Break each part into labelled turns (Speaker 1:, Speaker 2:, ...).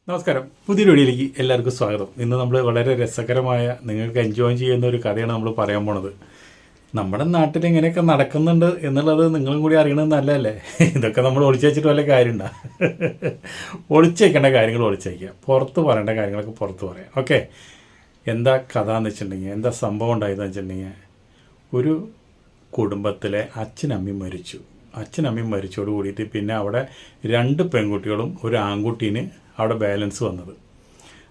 Speaker 1: നമസ്കാരം. പുതിയൊരു വീഡിയോയിലേക്ക് എല്ലാവർക്കും സ്വാഗതം. ഇന്ന് നമ്മൾ വളരെ രസകരമായ നിങ്ങൾക്ക് എൻജോയ് ചെയ്യുന്ന ഒരു കഥയാണ് നമ്മൾ പറയാൻ പോണത്. നമ്മുടെ നാട്ടിൽ എങ്ങനെയൊക്കെ നടക്കുന്നുണ്ട് എന്നുള്ളത് നിങ്ങളും കൂടി അറിയണമെന്ന് നല്ലതല്ലേ? ഇതൊക്കെ നമ്മൾ ഒളിച്ചേച്ചിട്ട് വല്ല കാര്യമുണ്ടോ? ഒളിച്ചേക്കേണ്ട കാര്യങ്ങൾ ഒളിച്ചേക്കുക, പുറത്ത് പറയേണ്ട കാര്യങ്ങളൊക്കെ പുറത്ത് പറയാം. ഓക്കെ, എന്താ കഥ എന്ന് വെച്ചിട്ടുണ്ടെങ്കിൽ, എന്താ സംഭവം ഉണ്ടായതെന്ന് വെച്ചിട്ടുണ്ടെങ്കിൽ, ഒരു കുടുംബത്തിലെ അച്ഛനമ്മയും മരിച്ചു. അച്ഛനമ്മയും മരിച്ചോട് കൂടിയിട്ട് പിന്നെ അവിടെ 2 പെൺകുട്ടികളും ഒരു ആൺകുട്ടീന് അവിടെ ബാലൻസ് വന്നത്.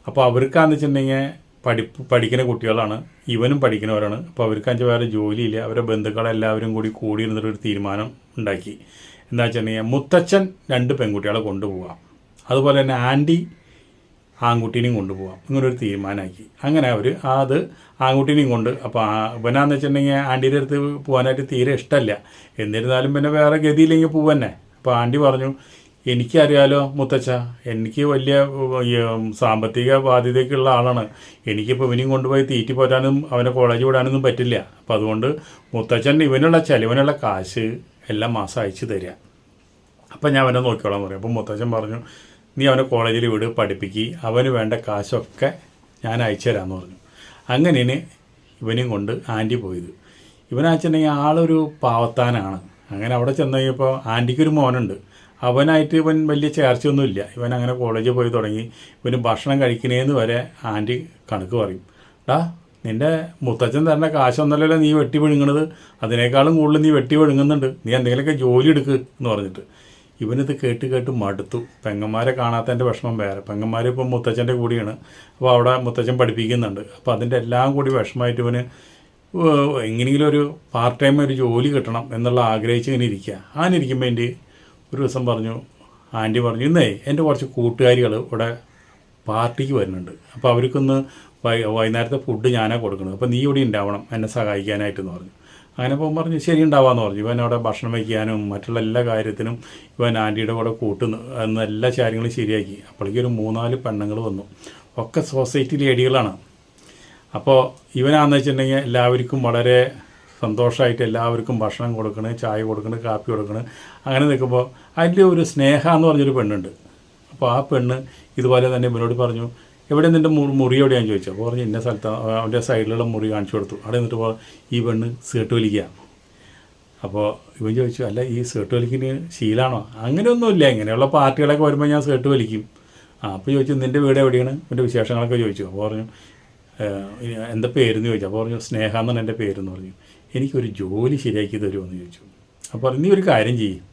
Speaker 1: അപ്പോൾ അവർക്കാന്ന് വെച്ചിട്ടുണ്ടെങ്കിൽ പഠിക്കുന്ന കുട്ടികളാണ്, ഇവനും പഠിക്കുന്നവരാണ്. അപ്പോൾ അവർക്ക് വേറെ ജോലിയില്ല. അവരെ ബന്ധുക്കളെല്ലാവരും കൂടി ഇരുന്നിട്ടൊരു തീരുമാനം ഉണ്ടാക്കി. എന്താ വെച്ചിട്ടുണ്ടെങ്കിൽ മുത്തച്ഛൻ 2 പെൺകുട്ടികളെ കൊണ്ടുപോകാം, അതുപോലെ തന്നെ ആൻറ്റി ആൺകുട്ടീനെയും കൊണ്ടുപോകാം, ഇങ്ങനൊരു തീരുമാനമാക്കി. അങ്ങനെ അവർ അത് ആൺകുട്ടീനെയും കൊണ്ട്, അപ്പോൾ ഇവനാന്ന് വെച്ചിട്ടുണ്ടെങ്കിൽ ആൻറ്റീൻ്റെ അടുത്ത് പോകാനായിട്ട് തീരെ ഇഷ്ടമല്ല. എന്നിരുന്നാലും പിന്നെ വേറെ ഗതിയില്ലെങ്കിൽ പോവന്നെ. അപ്പോൾ ആൻറ്റി പറഞ്ഞു, എനിക്കറിയാലോ മുത്തച്ഛ, എനിക്ക് വലിയ സാമ്പത്തിക ബാധ്യതയൊക്കെയുള്ള ആളാണ്. എനിക്കിപ്പോൾ ഇവനെയും കൊണ്ടുപോയി തീറ്റി പോറ്റാനും അവനെ കോളേജ് വിടാനൊന്നും പറ്റില്ല. അപ്പോൾ അതുകൊണ്ട് മുത്തച്ഛൻ ഇവനുള്ള ചിലവിനുള്ള കാശ് എല്ലാ മാസം അയച്ചു തരിക. അപ്പം ഞാൻ അവനെ നോക്കിക്കോളാൻ പറയും. അപ്പോൾ മുത്തച്ഛൻ പറഞ്ഞു, നീ അവനെ കോളേജിൽ വിട്, പഠിപ്പിക്കുക, അവന് വേണ്ട കാശൊക്കെ ഞാൻ അയച്ചു തരാമെന്ന് പറഞ്ഞു. അങ്ങനെയാണ് ഇവനെയും കൊണ്ട് ആൻറ്റി പോയത്. ഇവനാച്ചിട്ടുണ്ടെങ്കിൽ ആളൊരു പാവത്താനാണ്. അങ്ങനെ അവിടെ ചെന്ന് കഴിഞ്ഞപ്പോൾ ആൻറ്റിക്കൊരു മോനുണ്ട്. അവനായിട്ട് ഇവൻ വലിയ ചേർച്ചയൊന്നുമില്ല. ഇവൻ അങ്ങനെ കോളേജിൽ പോയി തുടങ്ങി. ഇവന് ഭക്ഷണം കഴിക്കണേന്ന് വരെ ആൻറ്റി കണക്ക് പറയും. നിൻ്റെ മുത്തച്ഛൻ തരുന്ന കാശൊന്നല്ലല്ലോ നീ വെട്ടി വിഴുങ്ങണത്, അതിനേക്കാളും കൂടുതൽ നീ വെട്ടി വിഴുങ്ങുന്നുണ്ട്, നീ എന്തെങ്കിലുമൊക്കെ ജോലി എടുക്ക് എന്ന് പറഞ്ഞിട്ട്. ഇവനിത് കേട്ട് മടുത്തു. പെങ്ങന്മാരെ കാണാത്തതിൻ്റെ വിഷമം വേറെ. പെങ്ങന്മാർ ഇപ്പം മുത്തച്ഛൻ്റെ കൂടിയാണ്. അപ്പോൾ അവിടെ മുത്തച്ഛൻ പഠിപ്പിക്കുന്നുണ്ട്. അപ്പോൾ അതിൻ്റെ എല്ലാം കൂടി വിഷമമായിട്ട് ഇവന് എങ്ങനെയെങ്കിലും ഒരു പാർട്ട് ടൈം ഒരു ജോലി കിട്ടണം എന്നുള്ള ആഗ്രഹിച്ച് ഇങ്ങനെ ഇരിക്കുക. അങ്ങനിരിക്കുമ്പോൾ എൻ്റെ ഒരു ദിവസം പറഞ്ഞു, ആൻറ്റി പറഞ്ഞു, ഇന്നേ എൻ്റെ കുറച്ച് കൂട്ടുകാരികൾ ഇവിടെ പാർട്ടിക്ക് വരുന്നുണ്ട്. അപ്പോൾ അവർക്കൊന്ന് വൈകുന്നേരത്തെ ഫുഡ് ഞാനാണ് കൊടുക്കുന്നത്. അപ്പോൾ നീ ഇവിടെ ഉണ്ടാവണം എന്നെ സഹായിക്കാനായിട്ടെന്ന് പറഞ്ഞു. അങ്ങനെ പോകുമ്പോൾ പറഞ്ഞു, ശരി ഉണ്ടാവാമെന്ന് പറഞ്ഞു. ഇവൻ അവിടെ ഭക്ഷണം വയ്ക്കാനും മറ്റുള്ള എല്ലാ കാര്യത്തിനും ഇവൻ ആൻറ്റിയുടെ കൂടെ കൂട്ടുന്നു എന്ന എല്ലാ കാര്യങ്ങളും ശരിയാക്കി. അപ്പോഴേക്കും ഒരു 3-4 പെണ്ണുങ്ങൾ വന്നു. ഒക്കെ സൊസൈറ്റി ലേഡികളാണ്. അപ്പോൾ ഇവനാണെന്ന് വെച്ചിട്ടുണ്ടെങ്കിൽ എല്ലാവർക്കും വളരെ സന്തോഷമായിട്ട് എല്ലാവർക്കും ഭക്ഷണം കൊടുക്കണ്, ചായ കൊടുക്കണ്, കാപ്പി കൊടുക്കണ്. അങ്ങനെ നിൽക്കുമ്പോൾ അതിൽ ഒരു സ്നേഹ എന്ന് പറഞ്ഞൊരു പെണ്ണുണ്ട്. അപ്പോൾ ആ പെണ്ണ് ഇതുപോലെ തന്നെ ഇവനോട് പറഞ്ഞു, എവിടെ നിൻ്റെ മുറി എവിടെയാണെന്ന് ചോദിച്ചു. അപ്പോൾ പറഞ്ഞു, ഇന്ന സ്ഥലത്ത്. അവൻ്റെ സൈഡിലുള്ള മുറി കാണിച്ചു കൊടുത്തു. അവിടെ നിന്നിട്ട് ഈ പെണ്ണ് സേർട്ട് വലിക്കുക. അപ്പോൾ ഇവൻ ചോദിച്ചു, അല്ല ഈ സേർട്ട് വലിക്കുന്ന ശീലമാണോ? അങ്ങനെയൊന്നുമില്ല, ഇങ്ങനെയുള്ള പാർട്ടികളൊക്കെ വരുമ്പോൾ ഞാൻ സേർട്ട് വലിക്കും. അപ്പോൾ ചോദിച്ചു, നിൻ്റെ വീട് എവിടെയാണ്, എൻ്റെ വിശേഷങ്ങളൊക്കെ ചോദിച്ചു. അപ്പോൾ പറഞ്ഞു, എന്താ പേരെന്ന് ചോദിച്ചു. അപ്പോൾ പറഞ്ഞു, സ്നേഹ എന്നാണ് എൻ്റെ പേരെന്ന് പറഞ്ഞു. എനിക്കൊരു ജോലി ശരിയാക്കി തരുമെന്ന് ചോദിച്ചു. അപ്പോൾ നീ ഒരു കാര്യം ചെയ്യും,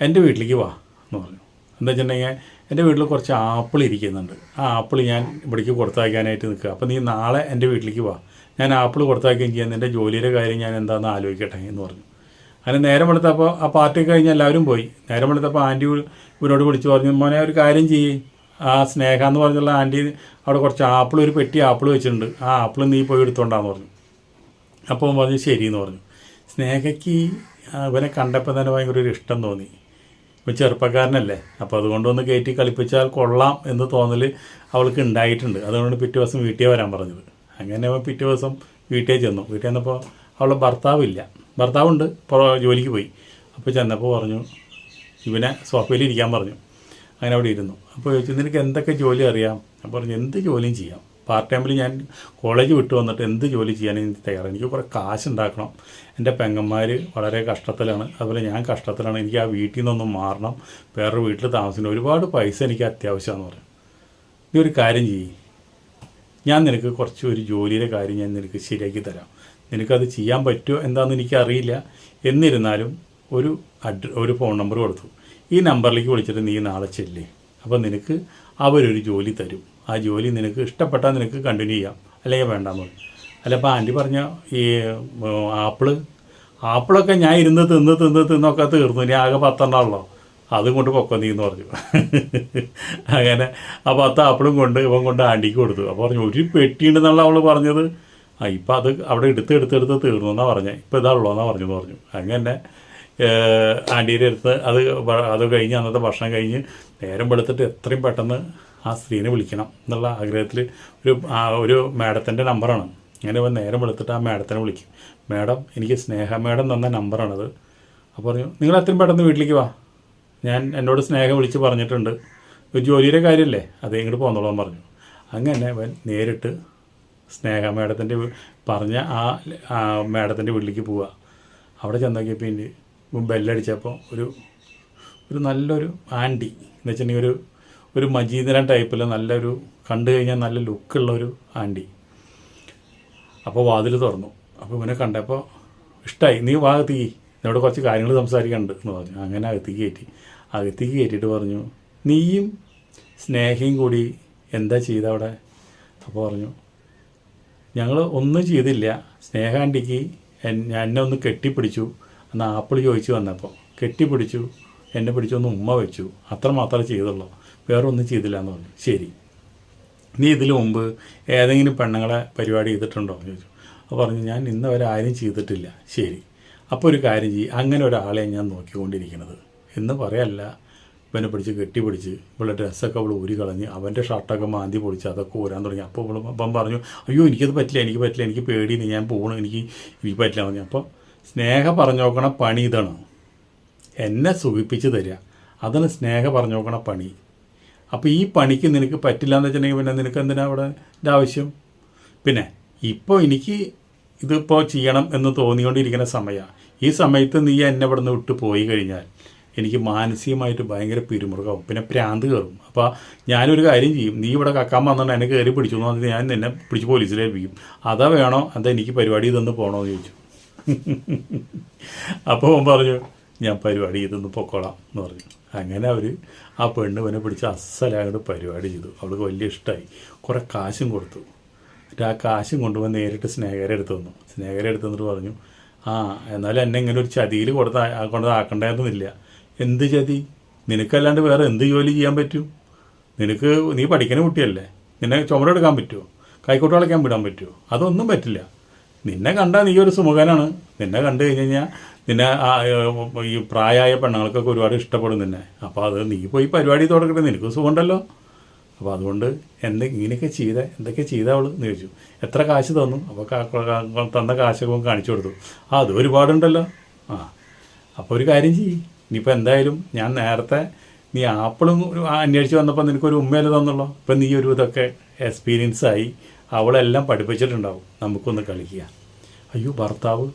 Speaker 1: എൻ്റെ വീട്ടിലേക്ക് വാ എന്ന് പറഞ്ഞു. എന്താ വെച്ചിട്ടുണ്ടെങ്കിൽ എൻ്റെ വീട്ടിൽ കുറച്ച് ആപ്പിൾ ഇരിക്കുന്നുണ്ട്. ആ ആപ്പിൾ ഞാൻ ഇവിടേക്ക് കൊടുത്തയക്കാനായിട്ട് നിൽക്കുക. അപ്പോൾ നീ നാളെ എൻ്റെ വീട്ടിലേക്ക് വാ, ഞാൻ ആപ്പിൾ കൊടുത്തയക്കുകയും ചെയ്യാൻ, നിൻ്റെ ജോലിയുടെ കാര്യം ഞാൻ എന്താണെന്ന് ആലോചിക്കട്ടെ എന്ന് പറഞ്ഞു. അങ്ങനെ നേരം വെളുത്തപ്പോൾ ആ പാർട്ടി കഴിഞ്ഞ് എല്ലാവരും പോയി. നേരം വെളുത്തപ്പോൾ ആൻറ്റി ഇവരോട് വിളിച്ച് പറഞ്ഞു, മോനെ ഒരു കാര്യം ചെയ്യേ, ആ സ്നേഹ എന്ന് പറഞ്ഞുള്ള ആൻറ്റി അവിടെ കുറച്ച് ആപ്പിൾ, ഒരു പെട്ടി ആപ്പിൾ വെച്ചിട്ടുണ്ട്, ആ ആപ്പിൾ നീ പോയി എടുത്തോണ്ടാന്ന് പറഞ്ഞു. അപ്പോൾ പറഞ്ഞു ശരിയെന്ന് പറഞ്ഞു. സ്നേഹയ്ക്ക് ഇവനെ കണ്ടപ്പോൾ തന്നെ ഭയങ്കര ഒരു ഇഷ്ടം തോന്നി. ഇപ്പം ചെറുപ്പക്കാരനല്ലേ, അപ്പോൾ അതുകൊണ്ടൊന്ന് കയറ്റി കളിപ്പിച്ചാൽ കൊള്ളാം എന്ന് തോന്നൽ അവൾക്ക് ഉണ്ടായിട്ടുണ്ട്. അതുകൊണ്ട് പിറ്റേ ദിവസം വീട്ടിൽ വരാൻ പറഞ്ഞത്. അങ്ങനെ അവൻ പിറ്റേ ദിവസം വീട്ടിൽ ചെന്നു. വീട്ടിൽ ചെന്നപ്പോൾ അവളുടെ ഭർത്താവില്ല. ഭർത്താവുണ്ട്, ഇപ്പോൾ ജോലിക്ക് പോയി. അപ്പോൾ ചെന്നപ്പോൾ പറഞ്ഞു, ഇവനെ സോഫയിൽ ഇരിക്കാൻ പറഞ്ഞു. അങ്ങനെ അവിടെ ഇരുന്നു. അപ്പോൾ ചോദിച്ചു, നിനക്ക് എന്തൊക്കെ ജോലി അറിയാം? അപ്പോൾ പറഞ്ഞു, എന്ത് ജോലിയും ചെയ്യാം. പാർട്ട് ടൈമിൽ ഞാൻ കോളേജ് വിട്ട് വന്നിട്ട് എന്ത് ജോലി ചെയ്യാനും എനിക്ക് തയ്യാറാണ്. എനിക്ക് കുറേ കാശുണ്ടാക്കണം. എൻ്റെ പെങ്ങന്മാർ വളരെ കഷ്ടത്തിലാണ്, അതുപോലെ ഞാൻ കഷ്ടത്തിലാണ്. എനിക്ക് ആ വീട്ടിൽ നിന്നൊന്നും മാറണം, വേറൊരു വീട്ടിൽ താമസിക്കണം, ഒരുപാട് പൈസ എനിക്ക് അത്യാവശ്യമാണെന്ന് പറഞ്ഞു. നീ ഒരു കാര്യം ചെയ്യും, ഞാൻ നിനക്ക് കുറച്ച് ഒരു ജോലിയുടെ കാര്യം ഞാൻ നിനക്ക് ശരിയാക്കി തരാം. നിനക്കത് ചെയ്യാൻ പറ്റുമോ എന്താണെന്ന് എനിക്കറിയില്ല. എന്നിരുന്നാലും ഒരു ഫോൺ നമ്പർ കൊടുത്തു. ഈ നമ്പറിലേക്ക് വിളിച്ചിട്ട് നീ നാളെ ചെല്ലേ. അപ്പോൾ നിനക്ക് അവരൊരു ജോലി തരും. ആ ജോലി നിനക്ക് ഇഷ്ടപ്പെട്ടാൽ നിനക്ക് കണ്ടിന്യൂ ചെയ്യാം, അല്ലെങ്കിൽ വേണ്ടാന്ന് പറഞ്ഞു. അല്ല, അപ്പോൾ ആൻറ്റി പറഞ്ഞ ഈ ആപ്പിളൊക്കെ ഞാൻ ഇരുന്ന് തിന്നൊക്കെ തീർന്നു, ഇനി ആകെ 10 അതും കൊണ്ട് പൊക്കോ നീ എന്ന് പറഞ്ഞു. അങ്ങനെ ആ 10 ആപ്പിളും കൊണ്ട് ഇവൻ കൊണ്ട് ആൻറ്റിക്ക് കൊടുത്തു. അപ്പോൾ പറഞ്ഞു, ഒരു പെട്ടിയുണ്ടെന്നുള്ള അവൾ പറഞ്ഞത്. ഇപ്പം അത് അവിടെ എടുത്ത് തീർന്നു എന്നാണ് പറഞ്ഞത്. ഇപ്പോൾ ഇതാണല്ലോ എന്നാണ് പറഞ്ഞു. അങ്ങനെ ആൻറ്റീൻ്റെ അടുത്ത് അത് കഴിഞ്ഞ് അന്നത്തെ ഭക്ഷണം കഴിഞ്ഞ് നേരം വെളുത്തിട്ട് എത്രയും പെട്ടെന്ന് ആ സ്ത്രീനെ വിളിക്കണം എന്നുള്ള ആഗ്രഹത്തിൽ ഒരു മാഡത്തിൻ്റെ നമ്പറാണ്. അങ്ങനെ നേരം വെളുത്തിട്ട് ആ മാഡത്തിനെ വിളിക്കും. മാഡം, എനിക്ക് സ്നേഹ മാഡം തന്ന നമ്പറാണത്. അപ്പോൾ പറഞ്ഞു, നിങ്ങൾ എത്രയും പെട്ടെന്ന് വീട്ടിലേക്ക് വാ, എന്നോട് സ്നേഹം വിളിച്ച് പറഞ്ഞിട്ടുണ്ട്, ഒരു ജോലിയുടെ കാര്യമല്ലേ, അത് ഇങ്ങോട്ട് പോന്നോളാൻ പറഞ്ഞു. അങ്ങനെ അവൻ നേരിട്ട് സ്നേഹ മേഡത്തിൻ്റെ പറഞ്ഞ ആ മേഡത്തിൻ്റെ വീട്ടിലേക്ക് പോവുക. അവിടെ ചെന്ന് നോക്കിയപ്പോൾ ബെല്ലടിച്ചപ്പോൾ ഒരു നല്ലൊരു ആൻറ്റി എന്ന് വെച്ചിട്ടുണ്ടെങ്കിൽ ഒരു മജീന്ദ്രൻ ടൈപ്പിൽ നല്ലൊരു കണ്ടു കഴിഞ്ഞാൽ നല്ല ലുക്കുള്ളൊരു ആൻറ്റി. അപ്പോൾ വാതിൽ തുറന്നു. അപ്പോൾ ഇവനെ കണ്ടപ്പോൾ ഇഷ്ടമായി. നീ വാ അകത്തേക്ക്, എന്നോട് കുറച്ച് കാര്യങ്ങൾ സംസാരിക്കാനുണ്ട് എന്ന് പറഞ്ഞു. അങ്ങനെ അകത്തേക്ക് കയറ്റിയിട്ട് പറഞ്ഞു, നീയും സ്നേഹയും കൂടി എന്താ ചെയ്ത അവിടെ? അപ്പോൾ പറഞ്ഞു, ഞങ്ങൾ ഒന്നും ചെയ്തില്ല. സ്നേഹ ആൻറ്റിക്ക് എന്നെ ഒന്ന് കെട്ടിപ്പിടിച്ചു, അന്ന് ആപ്പിൾ ചോദിച്ചു വന്നപ്പോൾ കെട്ടിപ്പിടിച്ചു, എന്നെ പിടിച്ചൊന്ന് ഉമ്മ വെച്ചു, അത്ര മാത്രമേ ചെയ്തുള്ളൂ, വേറെ ഒന്നും ചെയ്തില്ല എന്ന് പറഞ്ഞു. ശരി, നീ ഇതിനു മുമ്പ് ഏതെങ്കിലും പെണ്ണുങ്ങളെ പരിപാടി ചെയ്തിട്ടുണ്ടോ എന്ന് ചോദിച്ചു. അപ്പോൾ പറഞ്ഞു, ഞാൻ ഇന്ന് വരെ ആരും ചെയ്തിട്ടില്ല. ശരി, അപ്പോൾ ഒരു കാര്യം ചെയ്യും, അങ്ങനെ ഒരാളെ ഞാൻ നോക്കിക്കൊണ്ടിരിക്കുന്നത് എന്ന് പറയല്ല. ഇവനെ പിടിച്ച് കെട്ടിപ്പിടിച്ച് ഇവളുടെ ഡ്രസ്സൊക്കെ അവൾ ഊരി കളഞ്ഞ് അവൻ്റെ ഷർട്ടൊക്കെ മാന്തി പൊളിച്ച് അതൊക്കെ ഊരാൻ തുടങ്ങി. അപ്പോൾ അപ്പം പറഞ്ഞു, അയ്യോ എനിക്കത് പറ്റില്ല, എനിക്ക് പേടിയില്ല, ഞാൻ പോകണം, എനിക്ക് പറ്റില്ല പറഞ്ഞു. അപ്പോൾ സ്നേഹ പറഞ്ഞു നോക്കണ പണി ഇതാണ്, എന്നെ സുഖിപ്പിച്ച് തരിക, അതാണ് സ്നേഹ പറഞ്ഞു നോക്കണ പണി. അപ്പോൾ ഈ പണിക്ക് നിനക്ക് പറ്റില്ല എന്ന് വെച്ചിട്ടുണ്ടെങ്കിൽ പിന്നെ നിനക്ക് എന്തിനാ അവിടെ ആവശ്യം? പിന്നെ ഇപ്പോൾ എനിക്ക് ഇതിപ്പോൾ ചെയ്യണം എന്ന് തോന്നിക്കൊണ്ടിരിക്കുന്ന സമയമാണ്. ഈ സമയത്ത് നീ എന്നെ ഇവിടെ നിന്ന് വിട്ട് പോയി കഴിഞ്ഞാൽ എനിക്ക് മാനസികമായിട്ട് ഭയങ്കര പിരിമുറുകവും പിന്നെ പ്രാന്ത് കയറും. അപ്പോൾ ഞാനൊരു കാര്യം ചെയ്യും, നീ ഇവിടെ കക്കാൻ വന്നിട്ട് എന്നെ കയറി പിടിച്ചു എന്ന് പറഞ്ഞാൽ ഞാൻ നിന്നെ പിടിച്ച് പോലീസിൽ ഏൽപ്പിക്കും. അതാ വേണോ അതാ എനിക്ക് പരിപാടി ഇതൊന്ന് പോകണമെന്ന് ചോദിച്ചു. അപ്പോൾ അവൻ പറഞ്ഞു, ഞാൻ പരിപാടി ഇതൊന്ന് പൊക്കോളാം എന്ന് പറഞ്ഞു. അങ്ങനെ അവർ ആ പെണ്ണിനെ പിടിച്ച് അസലായിട്ട് പരിപാടി ചെയ്തു. അവൾക്ക് വലിയ ഇഷ്ടമായി. കുറേ കാശും കൊടുത്തു. എന്നിട്ട് ആ കാശും കൊണ്ടുപോയി നേരിട്ട് സ്നേഹരെ എടുത്ത് തന്നു. സ്നേഹരെ എടുത്ത് തന്നിട്ട് പറഞ്ഞു, എന്നാലും എന്നെ ഇങ്ങനെ ഒരു ചതിയിൽ കൊണ്ടാക്കുണ്ടായിരുന്നില്ല. എന്ത് ചതി? നിനക്കല്ലാണ്ട് വേറെ എന്ത് ജോലി ചെയ്യാൻ പറ്റും? നീ പഠിക്കുന്ന കുട്ടിയല്ലേ, നിന്നെ ചുമടെടുക്കാൻ പറ്റുമോ? കൈക്കോട്ട് കളിക്കാൻ വിടാൻ പറ്റുമോ? അതൊന്നും പറ്റില്ല. നിന്നെ കണ്ടാൽ നീ ഒരു സുമുഖനാണ്. നിന്നെ കണ്ടു കഴിഞ്ഞ് കഴിഞ്ഞാൽ നിന്നെ ഈ പ്രായമായ പെണ്ണുങ്ങൾക്കൊക്കെ ഒരുപാട് ഇഷ്ടപ്പെടും നിന്നെ. അപ്പോൾ അത് നീ പോയി പരിപാടി തുടങ്ങട്ടെ, നിനക്ക് സുഖമുണ്ടല്ലോ. അപ്പോൾ അതുകൊണ്ട് എന്തൊക്കെ ചെയ്ത അവൾ എന്ന് ചോദിച്ചു. എത്ര കാശ് തന്നു? അപ്പോൾ തന്ന കാശൊക്കെ കാണിച്ചു കൊടുത്തു. അത് ഒരുപാടുണ്ടല്ലോ. അപ്പോൾ ഒരു കാര്യം ചെയ്യും, ഇനിയിപ്പോൾ എന്തായാലും ഞാൻ നേരത്തെ നീ ആപ്പിളും അന്വേഷിച്ച് വന്നപ്പോൾ നിനക്കൊരു ഉമ്മയല്ലേ തന്നുള്ളൂ. ഇപ്പം നീ ഒരു ഇതൊക്കെ എക്സ്പീരിയൻസായി, അവളെല്ലാം പഠിപ്പിച്ചിട്ടുണ്ടാവും, നമുക്കൊന്ന് കളിക്കുക. അയ്യോ ഭർത്താവ്,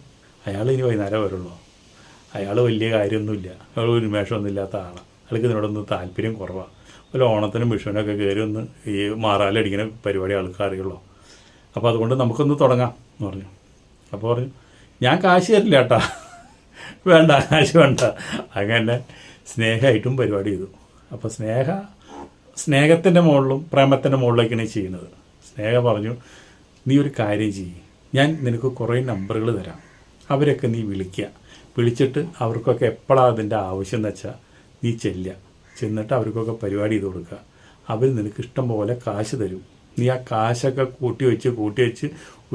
Speaker 1: അയാൾ ഇനി വൈകുന്നേരം വരുള്ളൂ, അയാൾ വലിയ കാര്യമൊന്നുമില്ല, അയാൾ ഉന്മേഷമൊന്നും ഇല്ലാത്ത ആളാണ്, അയാൾക്ക് ഇതിനോടൊന്നും താല്പര്യം കുറവാണ്. ഒരു ഓണത്തിനും വിഷുവിനൊക്കെ കയറി ഒന്ന് ഈ മാറാലടിക്കുന്ന പരിപാടി ആൾക്കാരുള്ളൂ. അപ്പോൾ അതുകൊണ്ട് നമുക്കൊന്ന് തുടങ്ങാം എന്ന് പറഞ്ഞു. അപ്പോൾ പറഞ്ഞു, ഞാൻ കാശ് തരില്ല കേട്ടാ, വേണ്ട, കാശ് വേണ്ട. അങ്ങനെ സ്നേഹമായിട്ടും പരിപാടി ചെയ്തു. അപ്പോൾ സ്നേഹത്തിൻ്റെ മുകളിലും പ്രേമത്തിൻ്റെ മുകളിലേക്കാണ് ചെയ്യുന്നത്. സ്നേഹ പറഞ്ഞു, നീ ഒരു കാര്യം ചെയ്യ്, ഞാൻ നിനക്ക് കുറേ നമ്പറുകൾ തരാം, അവരൊക്കെ നീ വിളിച്ചിട്ട് അവർക്കൊക്കെ എപ്പോഴാണ് അതിൻ്റെ ആവശ്യം എന്ന് വെച്ചാൽ നീ ചെന്നിട്ട് അവർക്കൊക്കെ പരിപാടി ചെയ്ത് കൊടുക്കുക. അവർ നിനക്ക് ഇഷ്ടം പോലെ കാശ് തരും. നീ ആ കാശൊക്കെ കൂട്ടി വെച്ച്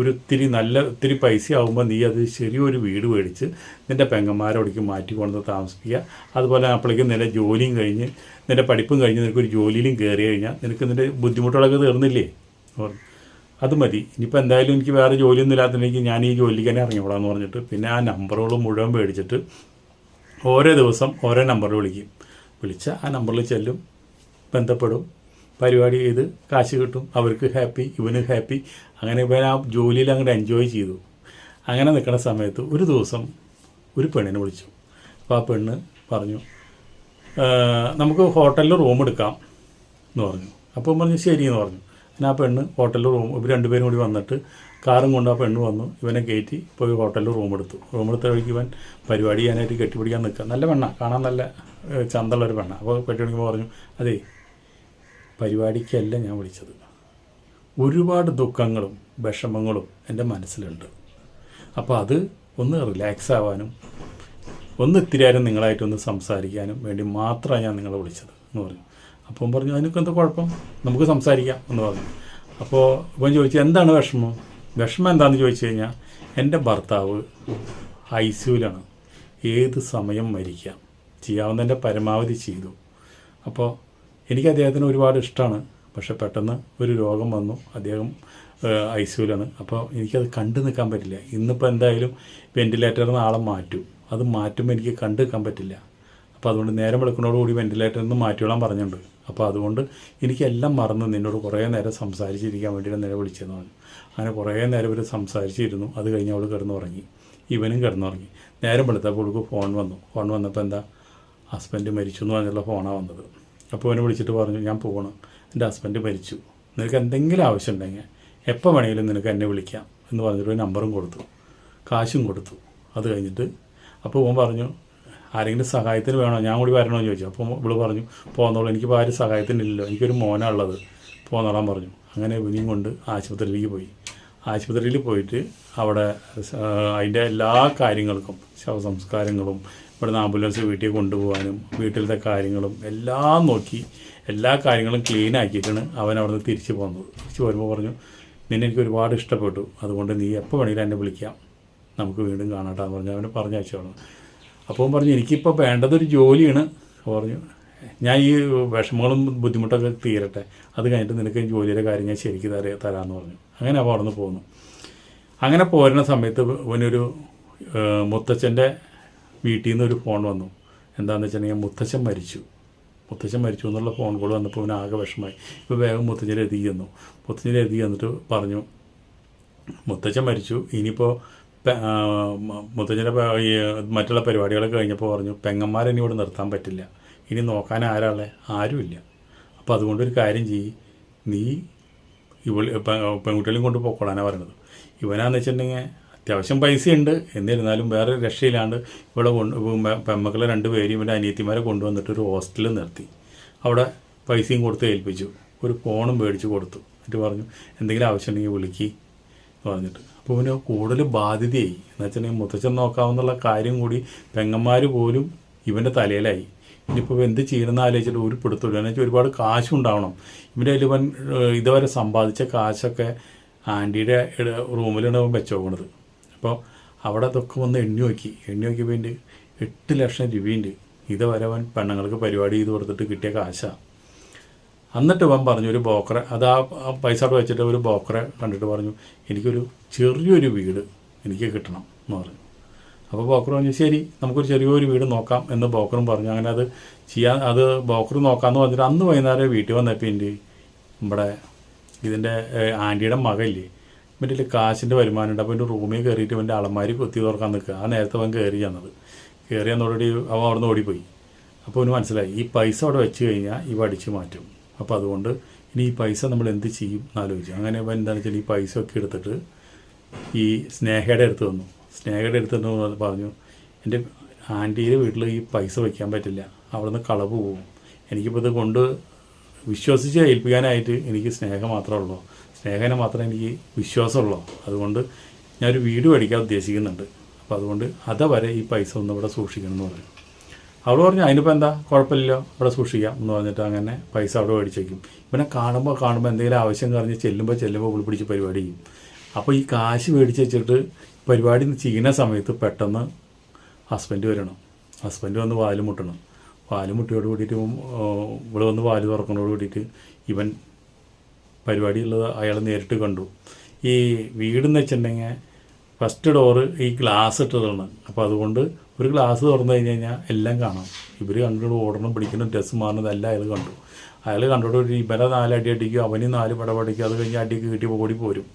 Speaker 1: ഒത്തിരി പൈസ ആകുമ്പോൾ നീ അത് ചെറിയൊരു വീട് മേടിച്ച് നിൻ്റെ പെങ്ങന്മാരോടേക്ക് മാറ്റി കൊണ്ടുവന്ന് താമസിപ്പിക്കുക. അതുപോലെ അപ്പോഴേക്കും നിൻ്റെ ജോലിയും കഴിഞ്ഞ് നിൻ്റെ പഠിപ്പും കഴിഞ്ഞ് നിനക്കൊരു ജോലിയിലും കയറി കഴിഞ്ഞാൽ നിനക്ക് നിൻ്റെ ബുദ്ധിമുട്ടുകളൊക്കെ തീർന്നില്ലേ? അത് മതി, ഇനിയിപ്പോൾ എന്തായാലും എനിക്ക് വേറെ ജോലിയൊന്നും ഇല്ലാത്തതിലേക്ക് ഞാൻ ഈ ജോലിക്ക് തന്നെ ഇറങ്ങിക്കോളാം എന്ന് പറഞ്ഞിട്ട് പിന്നെ ആ നമ്പറുകൾ മുഴുവൻ മേടിച്ചിട്ട് ഓരോ ദിവസം ഓരോ നമ്പറിൽ വിളിച്ച ആ നമ്പറിൽ ചെല്ലും, ബന്ധപ്പെടും, പരിപാടി ചെയ്ത് കാശ് കിട്ടും, അവർക്ക് ഹാപ്പി, ഇവന് ഹാപ്പി. അങ്ങനെ ഇവൻ ആ ജോലിയിൽ അങ്ങോട്ട് എൻജോയ് ചെയ്തു. അങ്ങനെ നിൽക്കുന്ന സമയത്ത് ഒരു ദിവസം ഒരു പെണ്ണിനെ വിളിച്ചു. അപ്പോൾ ആ പെണ്ണ് പറഞ്ഞു, നമുക്ക് ഹോട്ടലിൽ റൂം എടുക്കാം എന്ന് പറഞ്ഞു. അപ്പോൾ പറഞ്ഞു ശരിയെന്ന് പറഞ്ഞു. പിന്നെ ആ പെണ്ണ് ഹോട്ടലിൽ ഇവർ രണ്ടുപേരും കൂടി വന്നിട്ട് കാറും കൊണ്ട് ആ പെണ്ണ് വന്നു, ഇവനെ കയറ്റി പോയി ഹോട്ടലിൽ റൂമെടുത്ത വഴിക്ക് ഇവൻ പരിപാടി ചെയ്യാനായിട്ട് കെട്ടിപ്പിടിക്കാൻ നിൽക്കുക. നല്ല പെണ്ണാണ്, കാണാൻ നല്ല ചന്തമുള്ളൊരു പെണ്ണാണ്. അപ്പോൾ കെട്ടിപ്പിടിക്കുമ്പോൾ പറഞ്ഞു, അതേ പരിപാടിക്കല്ല ഞാൻ വിളിച്ചത്, ഒരുപാട് ദുഃഖങ്ങളും വിഷമങ്ങളും എൻ്റെ മനസ്സിലുണ്ട്. അപ്പോൾ അത് ഒന്ന് റിലാക്സ് ആവാനും ഇത്തിരി നേരം നിങ്ങളായിട്ടൊന്ന് സംസാരിക്കാനും വേണ്ടി മാത്രമാണ് ഞാൻ നിങ്ങളെ വിളിച്ചത് എന്ന് പറഞ്ഞു. അപ്പം പറഞ്ഞു, അതിനൊക്കെ എന്താ കുഴപ്പം, നമുക്ക് സംസാരിക്കാം എന്ന് പറഞ്ഞു. അപ്പോൾ ഇവൻ ചോദിച്ചു, എന്താണ് വിഷമം എന്താണെന്ന് ചോദിച്ചു കഴിഞ്ഞാൽ, എൻ്റെ ഭർത്താവ് ICUവിലാണ്, ഏത് സമയം മരിക്കാം, ചെയ്യാവുന്നതിൻ്റെ പരമാവധി ചെയ്തു. അപ്പോൾ എനിക്ക് അദ്ദേഹത്തിന് ഒരുപാട് ഇഷ്ടമാണ്, പക്ഷെ പെട്ടെന്ന് ഒരു രോഗം വന്നു, അദ്ദേഹം ICUവിലാണ്. അപ്പോൾ എനിക്കത് കണ്ടു നിൽക്കാൻ പറ്റില്ല. ഇന്നിപ്പോൾ എന്തായാലും വെൻറ്റിലേറ്ററിൽ നിന്ന് ആളെ മാറ്റും, അത് മാറ്റുമ്പോൾ എനിക്ക് കണ്ടു നിൽക്കാൻ പറ്റില്ല. അപ്പോൾ അതുകൊണ്ട് നേരം വെളുക്കുന്നതോടുകൂടി വെൻറ്റിലേറ്ററിൽ നിന്ന് മാറ്റിയോളാൻ പറഞ്ഞിട്ടുണ്ട്. അപ്പോൾ അതുകൊണ്ട് എനിക്കെല്ലാം മറന്ന് നിന്നോട് കുറേ നേരം സംസാരിച്ചിരിക്കാൻ വേണ്ടിയിട്ട് നേരെ വിളിച്ചതെന്ന് പറഞ്ഞു. അങ്ങനെ കുറേ നേരം ഇവർ സംസാരിച്ചിരുന്നു. അത് കഴിഞ്ഞ് അവൾ കിടന്നുറങ്ങി, ഇവനും കിടന്നുറങ്ങി. നേരം വെളുത്തപ്പോൾ അവൾക്ക് ഫോൺ വന്നപ്പോൾ എന്താ, ഹസ്ബൻഡ് മരിച്ചു എന്ന് പറഞ്ഞുള്ള ഫോണാണ് വന്നത്. അപ്പോൾ അവനെ വിളിച്ചിട്ട് പറഞ്ഞു, ഞാൻ പോകണം, എൻ്റെ ഹസ്ബൻഡ് മരിച്ചു, നിനക്ക് എന്തെങ്കിലും ആവശ്യം ഉണ്ടെങ്കിൽ എപ്പോൾ വേണമെങ്കിലും നിനക്ക് എന്നെ വിളിക്കാം എന്ന് പറഞ്ഞിട്ട് ഒരു നമ്പറും കൊടുത്തു, കാശും കൊടുത്തു. അത് കഴിഞ്ഞിട്ട് അപ്പോൾ അവൻ പറഞ്ഞു, ആരെങ്കിലും സഹായത്തിന് വേണോ, ഞാൻ കൂടി വരണമെന്ന് ചോദിച്ചു. അപ്പോൾ ഇവള് പറഞ്ഞു, പോന്നോളൂ, എനിക്കിപ്പോൾ ആരും സഹായത്തിനില്ലല്ലോ, എനിക്കൊരു മോനാണ് ഉള്ളത്, പോന്നോളാൻ പറഞ്ഞു. അങ്ങനെ ഇവനെയും കൊണ്ട് ആശുപത്രിയിലേക്ക് പോയി. ആശുപത്രിയിൽ പോയിട്ട് അവിടെ അതിൻ്റെ എല്ലാ കാര്യങ്ങൾക്കും, ശവസംസ്കാരങ്ങളും ഇവിടുന്ന് ആംബുലൻസ് വീട്ടിൽ കൊണ്ടുപോകാനും വീട്ടിലത്തെ കാര്യങ്ങളും എല്ലാം നോക്കി എല്ലാ കാര്യങ്ങളും ക്ലീൻ ആക്കിയിട്ടാണ് അവൻ അവിടെ നിന്ന് തിരിച്ചു പോകുന്നത്. തിരിച്ചു വരുമ്പോൾ പറഞ്ഞു, നിന്നെ എനിക്ക് ഒരുപാട് ഇഷ്ടപ്പെട്ടു, അതുകൊണ്ട് നീ എപ്പോൾ വേണമെങ്കിലും എന്നെ വിളിക്കാം, നമുക്ക് വീണ്ടും കാണാട്ടാന്ന് പറഞ്ഞു അവനെ പറഞ്ഞയച്ചോളൂ. അപ്പോൾ പറഞ്ഞു, എനിക്കിപ്പോൾ വേണ്ടതൊരു ജോലിയാണ്. പറഞ്ഞു, ഞാൻ ഈ വിഷമങ്ങളും ബുദ്ധിമുട്ടൊക്കെ തീരട്ടെ, അത് കഴിഞ്ഞിട്ട് നിനക്ക് ജോലിയുടെ കാര്യം ഞാൻ ശരിക്കും തരാമെന്ന് പറഞ്ഞു. അങ്ങനെ അവൻ അവിടെ നിന്ന് പോന്നു. അങ്ങനെ പോരുന്ന സമയത്ത് അവനൊരു മുത്തച്ഛൻ്റെ വീട്ടിൽ നിന്ന് ഒരു ഫോൺ വന്നു. എന്താണെന്ന് വെച്ചിട്ടുണ്ടെങ്കിൽ മുത്തച്ഛൻ മരിച്ചു എന്നുള്ള ഫോൺ കോൾ വന്നപ്പോൾ അവന് ആകെ വിഷമമായി. ഇപ്പോൾ വേഗം മുത്തച്ഛൻ്റെ എഴുതി ചെന്നു. മുത്തച്ഛൻ്റെ എഴുതി എന്നിട്ട് പറഞ്ഞു, മുത്തച്ഛൻ മരിച്ചു, ഇനിയിപ്പോൾ മുത്തച്ഛൻ്റെ മറ്റുള്ള പരിപാടികളൊക്കെ കഴിഞ്ഞപ്പോൾ പറഞ്ഞു, പെങ്ങന്മാരെന്നെ ഇവിടെ നിർത്താൻ പറ്റില്ല, ഇനി നോക്കാൻ ആരാളെ, ആരുമില്ല. അപ്പോൾ അതുകൊണ്ടൊരു കാര്യം ചെയ്യ്, നീ പെൺകുട്ടികളെയും കൊണ്ട് പോയിക്കൊള്ളാനാണ് പറയുന്നത്. ഇവനാന്ന് വെച്ചിട്ടുണ്ടെങ്കിൽ അത്യാവശ്യം പൈസയുണ്ട്, എന്നിരുന്നാലും വേറെ രക്ഷയില്ലാണ്ട് ഇവിടെ പെമ്മക്കളെ 2 പേരും ഇവൻ്റെ അനിയത്തിമാരെ കൊണ്ടുവന്നിട്ട് ഒരു ഹോസ്റ്റലിൽ നിർത്തി. അവിടെ പൈസയും കൊടുത്ത് ഏൽപ്പിച്ചു, ഒരു ഫോണും മേടിച്ച് കൊടുത്തു. എന്നിട്ട് പറഞ്ഞു, എന്തെങ്കിലും ആവശ്യമുണ്ടെങ്കിൽ വിളിക്ക് എന്ന് പറഞ്ഞിട്ട്. അപ്പോൾ ഇവന് കൂടുതൽ ബാധ്യതയായി. എന്ന് വെച്ചിട്ടുണ്ടെങ്കിൽ മുത്തച്ഛൻ നോക്കാവുന്നുള്ള കാര്യം കൂടി പെങ്ങന്മാർ പോലും ഇവൻ്റെ തലയിലായി. ഇനിയിപ്പോൾ എന്ത് ചെയ്യണമെന്ന് ആലോചിച്ചിട്ട് ഒരു പിടുത്തില്ല. എന്ന് വെച്ചാൽ ഒരുപാട് കാശുണ്ടാവണം ഇവൻ്റെ കയ്യിൽ. ഇവൻ ഇതുവരെ സമ്പാദിച്ച കാശൊക്കെ ആൻറ്റിയുടെ റൂമിലാണ് അവൻ വെച്ചോക്കണത്. അപ്പോൾ അവിടെ അതൊക്കെ വന്ന് എണ്ണി നോക്കിയപ്പോൾ എൻ്റെ 8 ലക്ഷം രൂപയുണ്ട്. ഇതുവരെ അവൻ പെണ്ണുങ്ങൾക്ക് പരിപാടി ചെയ്ത് കൊടുത്തിട്ട് കിട്ടിയ കാശാണ്. എന്നിട്ട് അവൻ പറഞ്ഞു, ഒരു ബ്രോക്കറെ, അത് ആ പൈസ അവിടെ വെച്ചിട്ട് ഒരു ബ്രോക്കറെ കണ്ടിട്ട് പറഞ്ഞു, എനിക്കൊരു ചെറിയൊരു വീട് എനിക്ക് കിട്ടണം എന്ന് പറഞ്ഞു. അപ്പോൾ ബ്രോക്കർ പറഞ്ഞു, ശരി, നമുക്കൊരു ചെറിയൊരു വീട് നോക്കാം എന്ന് ബ്രോക്കറും പറഞ്ഞു. അങ്ങനെ അത് ബ്രോക്കർ നോക്കാമെന്ന് പറഞ്ഞിട്ട് അന്ന് വൈകുന്നേരം വീട്ടിൽ വന്നപ്പോൾ നമ്മുടെ ഇതിൻ്റെ ആൻറ്റിയുടെ മകയില്ലേ, ഇവൻ്റെ കാശിൻ്റെ വരുമാനമുണ്ട്. അപ്പോൾ എൻ്റെ റൂമിൽ കയറിയിട്ട് ഇവൻ്റെ അളമാരി കൊത്തി തുറക്കാൻ നിൽക്കുക. ആ നേരത്തെ അവൻ കയറി ചെന്നതോടുകൂടി അവൻ അവിടെ നിന്ന് ഓടിപ്പോയി. അപ്പോൾ അവന് മനസ്സിലായി, ഈ പൈസ അവിടെ വെച്ച് കഴിഞ്ഞാൽ ഇവ അടിച്ചു മാറ്റും. അപ്പോൾ അതുകൊണ്ട് ഇനി ഈ പൈസ നമ്മൾ എന്ത് ചെയ്യും എന്നാലോചിച്ചു. അങ്ങനെ അവൻ എന്താണെന്ന് വെച്ചാൽ ഈ പൈസ ഒക്കെ എടുത്തിട്ട് ഈ സ്നേഹയുടെ അടുത്ത് വന്നു. സ്നേഹയുടെ അടുത്ത് പറഞ്ഞു, എൻ്റെ ആൻറ്റിയുടെ വീട്ടിൽ ഈ പൈസ വയ്ക്കാൻ പറ്റില്ല, അവിടെ നിന്ന് കളവ് പോകും. എനിക്കിപ്പോൾ ഇത് കൊണ്ട് വിശ്വസിച്ച് ഏൽപ്പിക്കാനായിട്ട് എനിക്ക് സ്നേഹം മാത്രമേ ഉള്ളൂ, സ്നേഹനെ മാത്രമേ എനിക്ക് വിശ്വാസമുള്ളൂ. അതുകൊണ്ട് ഞാനൊരു വീട് മേടിക്കാൻ ഉദ്ദേശിക്കുന്നുണ്ട്. അപ്പോൾ അതുകൊണ്ട് അതുവരെ ഈ പൈസ ഒന്ന് ഇവിടെ സൂക്ഷിക്കണം എന്ന് പറഞ്ഞു. അവൾ പറഞ്ഞു, അതിനിപ്പോൾ എന്താ, കുഴപ്പമില്ലല്ലോ, ഇവിടെ സൂക്ഷിക്കാം എന്ന് പറഞ്ഞിട്ട് അങ്ങനെ പൈസ അവിടെ മേടിച്ച് വയ്ക്കും. ഇവനെ കാണുമ്പോൾ എന്തെങ്കിലും ആവശ്യം പറഞ്ഞ് ചെല്ലുമ്പോൾ ഉൾപ്പിടിച്ച് പരിപാടി ചെയ്യും. അപ്പോൾ ഈ കാശ് മേടിച്ച് വെച്ചിട്ട് പരിപാടി ചെയ്യുന്ന സമയത്ത് പെട്ടെന്ന് ഹസ്ബൻഡ് വരണം. ഹസ്ബൻഡ് വന്ന് വാല് മുട്ടണം. വാല് മുട്ടിയോട് കൂടിയിട്ട് ഇവിടെ വന്ന് വാല് തുറക്കുന്നതോട് കൂടിയിട്ട് ഇവൻ പരിപാടിയുള്ളത് അയാൾ നേരിട്ട് കണ്ടു. ഈ വീടെന്ന് വെച്ചിട്ടുണ്ടെങ്കിൽ ഫസ്റ്റ് ഡോറ് ഈ ഗ്ലാസ് ഇട്ടതാണ്. അപ്പോൾ അതുകൊണ്ട് ഒരു ഗ്ലാസ് തുറന്നു കഴിഞ്ഞാൽ എല്ലാം കാണാം. ഇവർ കണ്ടിട്ട് ഓടണം, പിടിക്കണം, ഡ്രസ്സ് മാറണത് എല്ലാം അയാൾ കണ്ടു. അയാൾ കണ്ടോട്ട് ഇവരെ 4 അടി അടിക്കും, അവന് 4 പടപടിക്കും. അത് കഴിഞ്ഞ് അടിക്ക് കിട്ടി ഓടി പോരും.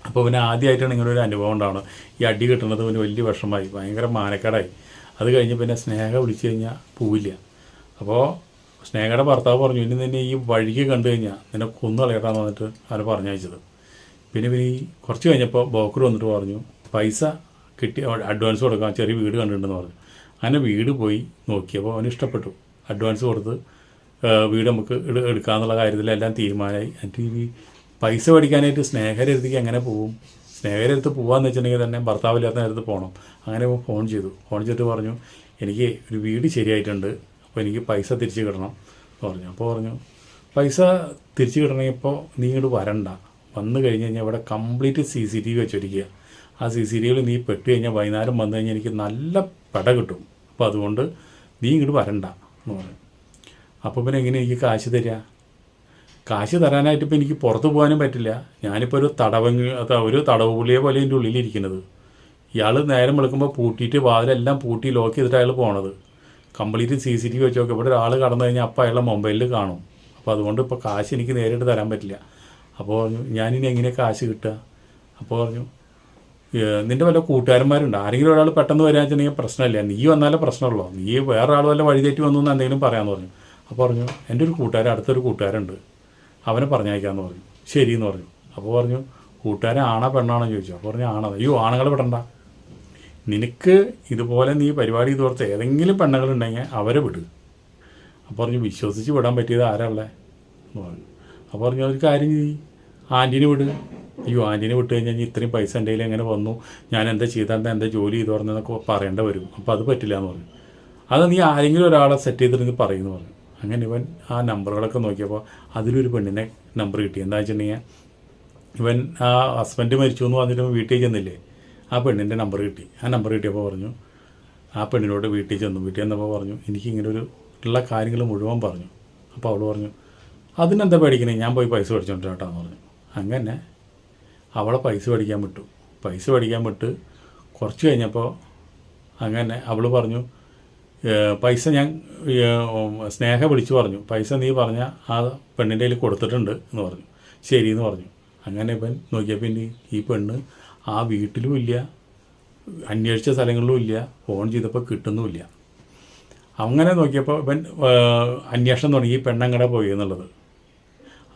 Speaker 1: അപ്പോൾ അവന് ആദ്യമായിട്ടാണ് ഇങ്ങനെ ഒരു അനുഭവം ഉണ്ടാവണം. ഈ അടി കിട്ടുന്നത് അവന് വലിയ വിഷമമായി, ഭയങ്കര മാനക്കേടായി. അത് കഴിഞ്ഞ് പിന്നെ സ്നേഹ വിളിച്ചു കഴിഞ്ഞാൽ പോവില്ല. അപ്പോൾ സ്നേഹയുടെ ഭർത്താവ് പറഞ്ഞു, ഇനി നിന്നെ ഈ വഴിക്ക് കണ്ടു കഴിഞ്ഞാൽ നിന്നെ കൊന്നു കളയട്ടാന്ന് പറഞ്ഞിട്ട് അവനെ പറഞ്ഞയച്ചത്. പിന്നെ ഈ കുറച്ച് കഴിഞ്ഞപ്പോൾ ബ്രോക്കർ വന്നിട്ട് പറഞ്ഞു, പൈസ കിട്ടി, അഡ്വാൻസ് കൊടുക്കാം, ചെറിയ വീട് കണ്ടിട്ടുണ്ടെന്ന് പറഞ്ഞു. അങ്ങനെ വീട് പോയി നോക്കിയപ്പോൾ അവന് ഇഷ്ടപ്പെട്ടു. അഡ്വാൻസ് കൊടുത്ത് വീട് നമുക്ക് എടുക്കാമെന്നുള്ള കാര്യത്തിലെല്ലാം തീരുമാനമായി. എന്നിട്ട് ഈ പൈസ മേടിക്കാനായിട്ട് സ്നേഹരടുത്തേക്ക് എങ്ങനെ പോവും? സ്നേഹരടുത്ത് പോകാമെന്ന് വെച്ചിട്ടുണ്ടെങ്കിൽ തന്നെ ഭർത്താവില്ലാത്ത നേരത്ത് പോകണം. അങ്ങനെ ഫോൺ ചെയ്തിട്ട് പറഞ്ഞു, എനിക്ക് ഒരു വീട് ശരിയായിട്ടുണ്ട്, അപ്പോൾ എനിക്ക് പൈസ തിരിച്ച് കിട്ടണം എന്ന് പറഞ്ഞു. അപ്പോൾ പറഞ്ഞു, പൈസ തിരിച്ച് കിട്ടണമെങ്കിൽ ഇപ്പോൾ നീ ഇങ്ങോട്ട് വരണ്ട, വന്നു കഴിഞ്ഞ് കഴിഞ്ഞാൽ ഇവിടെ കംപ്ലീറ്റ് CCTV വെച്ചിരിക്കുക. ആ CCTVയിൽ നീ പെട്ട് കഴിഞ്ഞാൽ വൈകുന്നേരം വന്നു കഴിഞ്ഞാൽ എനിക്ക് നല്ല പട കിട്ടും. അപ്പോൾ അതുകൊണ്ട് നീ ഇങ്ങോട്ട് വരണ്ട എന്ന് പറഞ്ഞു. അപ്പോൾ പിന്നെ എങ്ങനെ എനിക്ക് കാശ് തരിക? കാശ് തരാനായിട്ട് ഇപ്പോൾ എനിക്ക് പുറത്ത് പോകാനും പറ്റില്ല. ഞാനിപ്പോൾ ഒരു തടവ് പുള്ളിയെ പോലെ എൻ്റെ ഉള്ളിലിരിക്കുന്നത്. ഇയാൾ നേരം വിളിക്കുമ്പോൾ പൂട്ടിയിട്ട് വാതിലെല്ലാം പൂട്ടി ലോക്ക് ചെയ്തിട്ട് അയാൾ പോണത്. കംപ്ലീറ്റ് CCTV വെച്ച് നോക്കി ഇവിടെ ഒരാൾ കടന്നു കഴിഞ്ഞാൽ അപ്പോൾ അയാളുടെ മൊബൈലിൽ കാണും. അപ്പോൾ അതുകൊണ്ട് ഇപ്പോൾ കാശ് എനിക്ക് നേരിട്ട് തരാൻ പറ്റില്ല. അപ്പോൾ പറഞ്ഞു ഞാനിനി എങ്ങനെ കാശ് കിട്ടുക? അപ്പോൾ പറഞ്ഞു നിൻ്റെ വല്ല കൂട്ടുകാരന്മാരുണ്ട്, ആരെങ്കിലും ഒരാൾ പെട്ടെന്ന് വരാൻ വെച്ചിട്ടുണ്ടെങ്കിൽ പ്രശ്നമില്ല, നീ വന്നാലേ പ്രശ്നമുള്ളൂ, നീ വേറെ ആൾ വല്ല വഴിതെറ്റി വന്നു എന്ന് എന്തെങ്കിലും പറയാമെന്ന് പറഞ്ഞു. അപ്പോൾ പറഞ്ഞു എൻ്റെ ഒരു കൂട്ടുകാരൻ, അടുത്തൊരു കൂട്ടുകാരുണ്ട്, അവനെ പറഞ്ഞയക്കാമെന്ന് പറഞ്ഞു. ശരിയെന്ന് പറഞ്ഞു. അപ്പോൾ പറഞ്ഞു കൂട്ടുകാരൻ ആണോ പെണ്ണാണോ ചോദിച്ചു. അപ്പോൾ പറഞ്ഞു ആണോ. അയ്യോ ആണുങ്ങളെ വിടണ്ട, നിനക്ക് ഇതുപോലെ നീ പരിപാടി തോർത്ത് ഏതെങ്കിലും പെണ്ണുങ്ങളുണ്ടെങ്കിൽ അവരെ വിട്. അപ്പോൾ പറഞ്ഞു വിശ്വസിച്ച് വിടാൻ പറ്റിയത് ആരാളെ എന്ന് പറഞ്ഞു. അപ്പോൾ പറഞ്ഞു ഒരു കാര്യം ചെയ്യ്, ആൻറ്റീനെ വിട്. അയ്യോ ആൻറ്റീനെ വിട്ട് കഴിഞ്ഞാൽ ഇത്രയും പൈസ എൻ്റെ കയ്യിൽ എങ്ങനെ വന്നു, ഞാൻ എന്താ ചെയ്താൽ എന്താ ജോലി ചെയ്തു പറഞ്ഞതെന്നൊക്കെ പറയേണ്ട വരും, അപ്പോൾ അത് പറ്റില്ല എന്ന് പറഞ്ഞു. അത് നീ ആരെങ്കിലും ഒരാളെ സെറ്റ് ചെയ്തിട്ട് പറയുന്നു പറഞ്ഞു. അങ്ങനെ ഇവൻ ആ നമ്പറുകളൊക്കെ നോക്കിയപ്പോൾ അതിലൊരു പെണ്ണിനെ നമ്പർ കിട്ടി. എന്താ വെച്ചിട്ടുണ്ടെങ്കിൽ ഇവൻ ആ ഹസ്ബൻഡ് മരിച്ചു എന്ന് പറഞ്ഞിട്ട് വീട്ടിൽ ചെന്നില്ലേ, ആ പെണ്ണിൻ്റെ നമ്പർ കിട്ടി. ആ നമ്പർ കിട്ടിയപ്പോൾ പറഞ്ഞു ആ പെണ്ണിനോട് വീട്ടിൽ ചെന്നപ്പോൾ പറഞ്ഞു എനിക്കിങ്ങനെ ഉള്ള കാര്യങ്ങൾ മുഴുവൻ പറഞ്ഞു. അപ്പോൾ അവൾ പറഞ്ഞു അതിനെന്താ പേടിക്കണേ, ഞാൻ പോയി പൈസ മേടിച്ചോണ്ട് കേട്ടാന്ന് പറഞ്ഞു. അങ്ങനെ അവളെ പൈസ മേടിക്കാൻ വിട്ട് കുറച്ച് കഴിഞ്ഞപ്പോൾ അങ്ങനെ അവൾ പറഞ്ഞു പൈസ ഞാൻ സ്നേഹ വിളിച്ചു പറഞ്ഞു പൈസ നീ പറഞ്ഞ ആ പെണ്ണിൻ്റെ കയ്യിൽ കൊടുത്തിട്ടുണ്ട് എന്ന് പറഞ്ഞു. ശരിയെന്ന് പറഞ്ഞു. അങ്ങനെ ഇവൻ നോക്കിയപ്പോൾ ഈ പെണ്ണ് ആ വീട്ടിലും ഇല്ല, അന്വേഷിച്ച സ്ഥലങ്ങളിലും ഇല്ല, ഫോൺ ചെയ്തപ്പോൾ കിട്ടുന്നുമില്ല. അങ്ങനെ നോക്കിയപ്പോൾ ഇവൻ അന്വേഷണം തുടങ്ങി ഈ പെണ്ണങ്ങടെ പോയി എന്നുള്ളത്.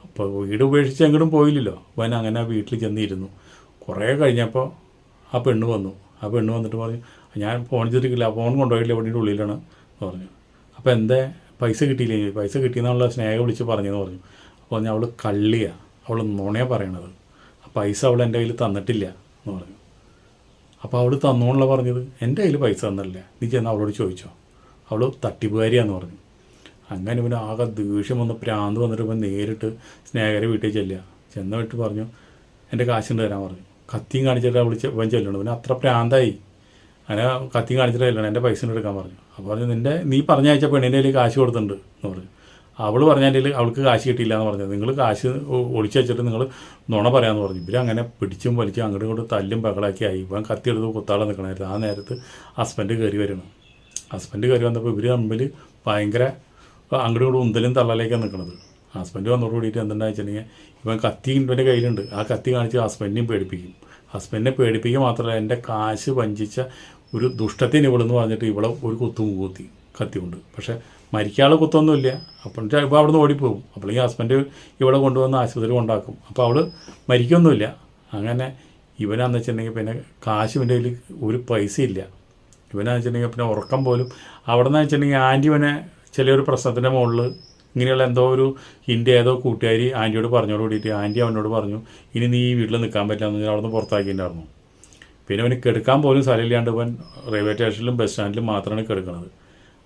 Speaker 1: അപ്പോൾ വീട് ഉപേക്ഷിച്ച് എങ്ങോട്ടും പോയില്ലല്ലോ. ഇവൻ അങ്ങനെ ആ വീട്ടിൽ ചെന്നിരുന്നു. കുറേ കഴിഞ്ഞപ്പോൾ ആ പെണ്ണ് വന്നിട്ട് പറഞ്ഞു ഞാൻ ഫോൺ ചെയ്തിട്ടില്ല, ഫോൺ കൊണ്ടുപോയില്ല, ഇവിടെ ഉള്ളിലാണ് എന്ന് പറഞ്ഞു. അപ്പോൾ എന്താ പൈസ കിട്ടിയില്ലേ, പൈസ കിട്ടിയെന്നുള്ള സ്നേഹം വിളിച്ച് പറഞ്ഞെന്ന് പറഞ്ഞു. അപ്പോൾ പറഞ്ഞു അവൾ കള്ളിയാണ്, അവൾ നുണയാണ് പറയണത്, ആ പൈസ അവൾ എൻ്റെ കയ്യിൽ തന്നിട്ടില്ല എന്ന് പറഞ്ഞു. അപ്പോൾ അവൾ തന്നോണല്ലോ പറഞ്ഞത്, എൻ്റെ കയ്യിൽ പൈസ തന്നില്ല, നീ ചെന്ന് അവളോട് ചോദിച്ചോ, അവൾ തട്ടിപ്പുകാരിയാന്ന് പറഞ്ഞു. അങ്ങനെ ഇവന് ആകെ ദേഷ്യം വന്ന് പ്രാന്ത് വന്നിട്ട് ഇവൻ നേരിട്ട് സ്നേഹരെ വീട്ടിൽ ചെന്ന വിട്ട് പറഞ്ഞു എൻ്റെ കാശുണ്ട് തരാൻ പറഞ്ഞു. കത്തിയും കാണിച്ചിട്ട് വിളിച്ച് ഇവൻ ചെല്ലണം. പിന്നെ അത്ര പ്രാന്തായി. അങ്ങനെ കത്തിയും കാണിച്ചിട്ട് ചെല്ലണം, എൻ്റെ പൈസ എടുക്കാൻ പറഞ്ഞു. അപ്പോൾ പറഞ്ഞു നീ പറഞ്ഞയച്ച പെണ്ണിൻ്റെ കയ്യിൽ കാശ് കൊടുത്തിട്ടുണ്ട് എന്ന് പറഞ്ഞു. അവൾ പറഞ്ഞതിൻ്റെ അവൾക്ക് കാശ് കിട്ടിയില്ല എന്ന് പറഞ്ഞത്, നിങ്ങൾ കാശ് ഒളിച്ചു വെച്ചിട്ട് നിങ്ങൾ നുണ പറയാമെന്ന് പറഞ്ഞു. ഇവരങ്ങനെ പിടിച്ചും വലിച്ചും അങ്ങോട്ടും ഇങ്ങോട്ടും തല്ലും ബഹളാക്കി ആയി. ഇവൻ കത്തിയെടുത്ത് കുത്താളെ നിൽക്കണമായിരുന്നു. ആ നേരത്ത് ഹസ്ബൻഡ് കയറി വന്നപ്പോൾ ഇവർ തമ്മിൽ ഭയങ്കര അങ്ങോട്ടും ഇങ്ങോട്ടും ഉന്തലും തള്ളലേക്കാണ് നിൽക്കുന്നത്. ഹസ്ബൻഡ് വന്നോട് കൂടിയിട്ട് എന്തുണ്ടാ വെച്ചിട്ടുണ്ടെങ്കിൽ ഇവൻ കത്തി ഇവൻ്റെ കയ്യിലുണ്ട്, ആ കത്തി കാണിച്ച് ഹസ്ബൻഡിനെയും പേടിപ്പിക്കും. ഹസ്ബൻഡിനെ പേടിപ്പിക്കുക മാത്രമല്ല എൻ്റെ കാശ് വഞ്ചിച്ച ഒരു ദുഷ്ടത്തിന് ഇവളെന്ന് പറഞ്ഞിട്ട് ഇവളെ ഒരു കുത്തും കൂത്തി കത്തി കൊണ്ട്. പക്ഷേ മരിക്കാനുള്ള കുത്തൊന്നുമില്ല. അപ്പോൾ ഇപ്പോൾ അവിടെ നിന്ന് ഓടിപ്പോകും. അപ്പോഴേക്കും ഹസ്ബൻഡ് ഇവളെ കൊണ്ടുവന്ന് ആശുപത്രി കൊണ്ടാക്കും. അപ്പോൾ അവൾ മരിക്കൊന്നുമില്ല. അങ്ങനെ ഇവനാന്ന് വെച്ചിട്ടുണ്ടെങ്കിൽ പിന്നെ കാശ് ഇവൻ്റെ കയ്യിൽ ഒരു പൈസ ഇല്ല. ഇവനാന്ന് വെച്ചിട്ടുണ്ടെങ്കിൽ പിന്നെ ഉറക്കം പോലും അവിടെ നിന്ന് വെച്ചിട്ടുണ്ടെങ്കിൽ ആൻറ്റി ഇവനെ ചിലൊരു പ്രശ്നത്തിൻ്റെ മുകളിൽ ഇങ്ങനെയുള്ള എന്തോ ഒരു ഹിൻ്റെ ഏതോ കൂട്ടുകാരി ആൻറ്റിയോട് പറഞ്ഞോട് കൂടിയിട്ട് ആൻറ്റി അവനോട് പറഞ്ഞു ഇനി നീ ഈ വീട്ടിൽ നിൽക്കാൻ പറ്റില്ല എന്ന് അവിടെ നിന്ന് പുറത്താക്കിയിട്ടുണ്ടായിരുന്നു. പിന്നെ അവന് കെടുക്കാൻ പോലും സ്ഥലമില്ലാണ്ട് ഇവൻ റെയിൽവേ സ്റ്റേഷനിലും ബസ് സ്റ്റാൻഡിലും മാത്രമാണ് കെടുക്കുന്നത്.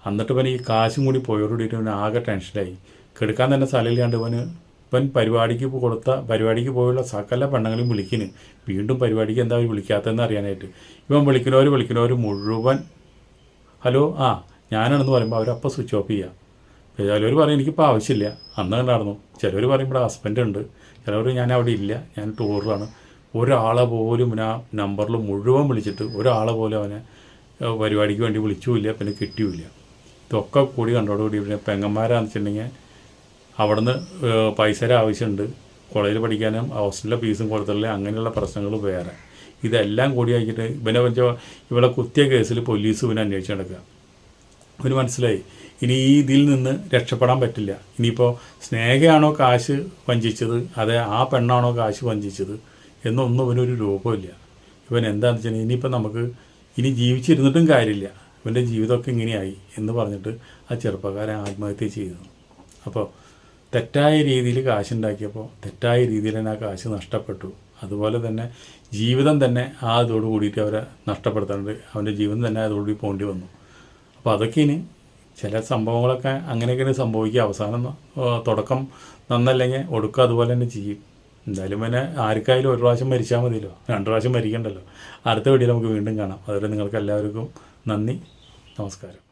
Speaker 1: എന്നിട്ട് ഇവൻ ഈ കാശും കൂടി പോയോട് കൂടിയിട്ട് ഇവന് ആകെ ടെൻഷനായി. കെടുക്കാൻ തന്നെ സ്ഥലമില്ലാണ്ട് ഇവൻ പരിപാടിക്ക് പോയുള്ള സകല പെണ്ണുങ്ങളെയും വിളിക്കുന്നു. വീണ്ടും പരിപാടിക്ക് എന്താ അവർ വിളിക്കാത്തതെന്ന് അറിയാനായിട്ട് ഇവൻ വിളിക്കുന്നവർ മുഴുവൻ ഹലോ ഞാനാണെന്ന് പറയുമ്പോൾ അവരപ്പോൾ സ്വിച്ച് ഓഫ് ചെയ്യുക. ചിലവർ പറയും എനിക്കിപ്പോൾ ആവശ്യമില്ല, അന്ന് കണ്ടായിരുന്നു. ചിലവർ പറയും ഇവിടെ ഹസ്ബൻഡ് ഉണ്ട്, ചിലവർ ഞാൻ അവിടെ ഇല്ല, ഞാൻ ടൂറിലാണ്. ഒരാളെ പോലും ആ നമ്പറിൽ മുഴുവൻ വിളിച്ചിട്ട് ഒരാളെ പോലും അവനെ പരിപാടിക്ക് വേണ്ടി വിളിച്ചുമില്ല, പിന്നെ കിട്ടിയുമില്ല. ഇതൊക്കെ കൂടി കണ്ടോടുകൂടി പിന്നെ പെങ്ങന്മാരാന്ന് വെച്ചിട്ടുണ്ടെങ്കിൽ അവിടെ നിന്ന് പൈസയുടെ ആവശ്യമുണ്ട്, കോളേജിൽ പഠിക്കാനും ഹോസ്റ്റലിലെ ഫീസും കൊടുത്തില്ല, അങ്ങനെയുള്ള പ്രശ്നങ്ങൾ വേറെ. ഇതെല്ലാം കൂടി ആക്കിയിട്ട് ഇവളെ കുത്തിയ കേസിൽ പോലീസ് ഇവനെ അന്വേഷിച്ച് നടക്കുക. ഇവന് മനസ്സിലായി ഇനി ഈ ഇതിൽ നിന്ന് രക്ഷപ്പെടാൻ പറ്റില്ല. ഇനിയിപ്പോൾ സ്നേഹയാണോ കാശ് വഞ്ചിച്ചത്, അതെ ആ പെണ്ണാണോ കാശ് വഞ്ചിച്ചത് എന്നൊന്നും ഇവനൊരു രൂപമില്ല. ഇവൻ എന്താണെന്ന് വെച്ചാൽ ഇനിയിപ്പോൾ നമുക്ക് ഇനി ജീവിച്ചിരുന്നിട്ടും കാര്യമില്ല, ഇവൻ്റെ ജീവിതമൊക്കെ ഇങ്ങനെയായി എന്ന് പറഞ്ഞിട്ട് ആ ചെറുപ്പക്കാരൻ ആത്മഹത്യ ചെയ്തു. അപ്പോൾ തെറ്റായ രീതിയിൽ കാശുണ്ടാക്കിയപ്പോൾ തെറ്റായ രീതിയിൽ തന്നെ ആ കാശ് നഷ്ടപ്പെട്ടു. അതുപോലെ തന്നെ ജീവിതം തന്നെ ആ അതോട് കൂടിയിട്ട് അവരെ നഷ്ടപ്പെടുത്താണ്ട് അവൻ്റെ ജീവിതം തന്നെ അതോടുകൂടി പോണ്ടി വന്നു. അപ്പോൾ അതൊക്കെ ഇനി ചില സംഭവങ്ങളൊക്കെ അങ്ങനെയൊക്കെയാണ് സംഭവിക്കുക. അവസാനം തുടക്കം നന്നല്ലെങ്കിൽ ഒടുക്കം അതുപോലെ തന്നെ ചെയ്യും. എന്തായാലും പിന്നെ ആർക്കായാലും ഒരു പ്രാവശ്യം മരിച്ചാൽ മതിയല്ലോ, 2 പ്രാവശ്യം മരിക്കണ്ടല്ലോ. അടുത്ത വീഡിയോയിൽ നമുക്ക് വീണ്ടും കാണാം. അതുവരെ നിങ്ങൾക്ക് എല്ലാവർക്കും നന്ദി, നമസ്കാരം.